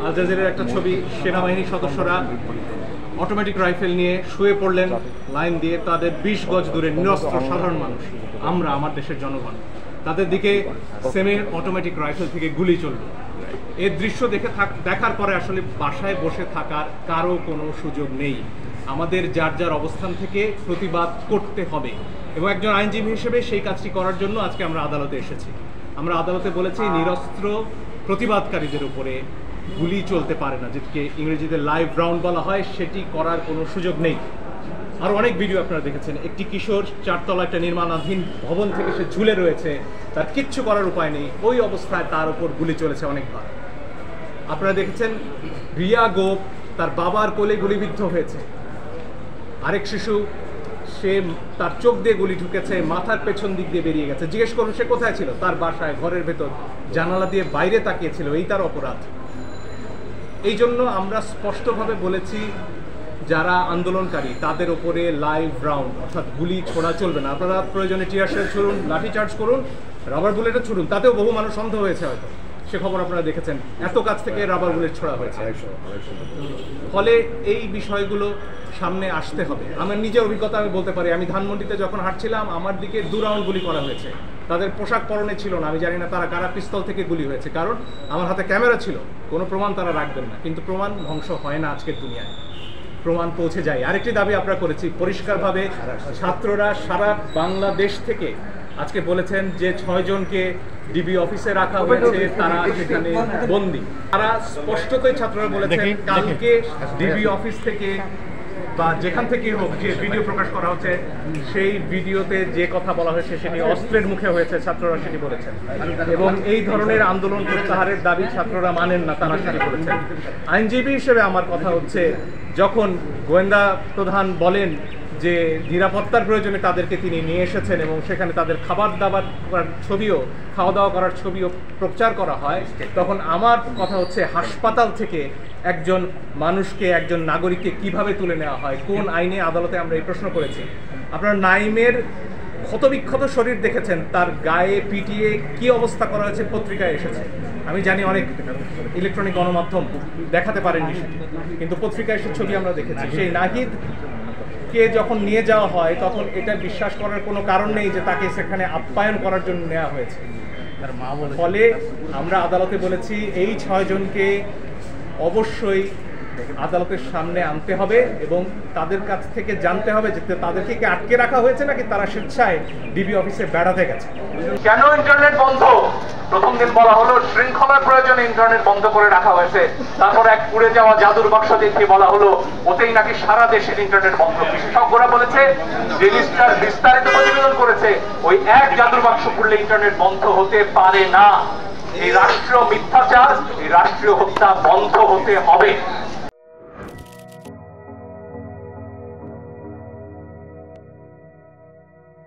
আল জাজিরার একটা ছবি, সেনাবাহিনীর সদস্যরা অটোমেটিক রাইফেল নিয়ে শুয়ে পড়লেন লাইন দিয়ে, তাদের 20 গজ দূরে নিরস্ত্র সাধারণ মানুষ, আমরা, আমার দেশের জনগণ, তাদের দিকে সেমি অটোমেটিক রাইফেল থেকে গুলি চলল। এর দৃশ্য দেখার পরে আসলে বাসায় বসে থাকার কারো কোনো সুযোগ নেই। আমাদের যার যার অবস্থান থেকে প্রতিবাদ করতে হবে এবং একজন আইনজীবী হিসেবে সেই কাজটি করার জন্য আজকে আমরা আদালতে এসেছি। আমরা আদালতে বলেছি নিরস্ত্র প্রতিবাদকারীদের উপরে গুলি চলতে পারে না, যেটিকে ইংরেজিতে লাইভ রাউন্ড বলা হয়, সেটি করার কোনো সুযোগ নেই। আর অনেক ভিডিও আপনারা দেখেছেন, একটি কিশোর 4 তলা একটা নির্মাণাধীন ভবন থেকে সে ঝুলে রয়েছে, তার কিচ্ছু করার উপায় নেই, ওই অবস্থায় তার উপর গুলি চলেছে অনেকবার। আপনারা দেখেছেন রিয়া গোপ তার বাবার কোলে গুলিবিদ্ধ হয়েছে, আরেক শিশু সে তার চোখ দিয়ে গুলি ঢুকেছে, মাথার পেছন দিক দিয়ে বেরিয়ে গেছে। জিজ্ঞেস করুন সে কোথায় ছিল? তার বাসায়, ঘরের ভেতর, জানালা দিয়ে বাইরে তাকিয়েছিল, এই তার অপরাধ। এই জন্য আমরা স্পষ্টভাবে বলেছি যারা আন্দোলনকারী তাদের ওপরে লাইভ রাউন্ড অর্থাৎ গুলি ছোড়া চলবে না। আপনারা প্রয়োজনে টিয়ার শেল ছুড়ুন, লাঠি চার্জ করুন, রাবার বুলেটও ছুড়ুন, তাতেও বহু মানুষ অন্ধ হয়েছে হয়তো, সে খবর আপনারা দেখেছেন, এত কাছ থেকে রাবার বুলেট ছোড়া হয়েছে। ফলে এই বিষয়গুলো সামনে আসতে হবে। আমার নিজের অভিজ্ঞতা আমি বলতে পারি, আমি ধানমন্ডিতে যখন হাঁটছিলাম আমার দিকে 2 রাউন্ড গুলি করা হয়েছে। তাদের পোশাক পরনে ছিল না, আমি জানি না তারা কারা পিস্তল থেকে গুলি হয়েছে, কারণ আমার হাতে ক্যামেরা ছিল, কোনো প্রমাণ তারা রাখবেন না। কিন্তু প্রমাণ ধ্বংস হয় না আজকের দুনিয়ায়, প্রমাণ পৌঁছে যায়। আরেকটি দাবি আমরা করেছি পরিষ্কারভাবে, ছাত্ররা সারা বাংলাদেশ থেকে আজকে বলেছেন যে 6 জনকে ডিবি অফিসে রাখা হয়েছে, তারা সেখানে বন্দী। তারা স্পষ্টতই ছাত্ররা বলেছেন কালকে ডিবি অফিস থেকে বা যেখান থেকে হোক যে ভিডিও প্রকাশ করা হচ্ছে, সেই ভিডিওতে যে কথা বলা হয়েছে সেটি অস্ত্রের মুখে হয়েছে, ছাত্ররা সেটি বলেছেন। এবং এই ধরনের আন্দোলন প্রত্যাহারের দাবি ছাত্ররা মানেন না, তারা সেটি বলেছেন। আইনজীবী হিসেবে আমার কথা হচ্ছে, যখন গোয়েন্দা প্রধান বলেন যে নিরাপত্তার প্রয়োজনে তাদেরকে তিনি নিয়ে এসেছেন এবং সেখানে তাদের খাওয়া দাওয়া করার ছবিও প্রচার করা হয়, তখন আমার কথা হচ্ছে হাসপাতাল থেকে একজন মানুষকে, একজন নাগরিককে কিভাবে তুলে নেওয়া হয়, কোন আইনে? আদালতে আমরা এই প্রশ্ন করেছি। আপনারা নাইমের ক্ষতবিক্ষত শরীর দেখেছেন, তার গায়ে পিটিয়ে কি অবস্থা করা হয়েছে পত্রিকায় এসেছে। আমি জানি অনেক ইলেকট্রনিক গণমাধ্যম দেখাতে পারেননি, কিন্তু পত্রিকায় সে ছবি আমরা দেখেছি। সেই নাহিদ কে যখন নিয়ে যাওয়া হয় তখন এটা বিশ্বাস করার কোনো কারণ নেই যে তাকে সেখানে আপ্যায়ন করার জন্য নেওয়া হয়েছে। ফলে আমরা আদালতে বলেছি এই 6 জনকে অবশ্যই আদালতের সামনে আনতে হবে এবং তাদের কাছ থেকে জানতে হবে যে তাদেরকে কি আটকে রাখা হয়েছে নাকি তারা স্বেচ্ছায় ডিবি অফিসে বেড়াতে গেছে। কেন ইন্টারনেট বন্ধ? প্রথম দিন বলা হলো শৃঙ্খলার প্রয়োজনে ইন্টারনেট বন্ধ করে রাখা হয়েছে, তারপর এক পুড়ে যাওয়া জাদুর বাক্স দেখিয়ে বলা হলো ওতেই নাকি সারা দেশের ইন্টারনেট বন্ধ। বিশেষজ্ঞরা বলেছে, ডেইলি স্টার বিস্তারিত প্রতিবেদন করেছে, ওই এক জাদুর বাক্স পুড়লে ইন্টারনেট বন্ধ হতে পারে না। এই রাষ্ট্রীয় মিথ্যাচার, এই রাষ্ট্রীয় হত্যা বন্ধ হতে হবে।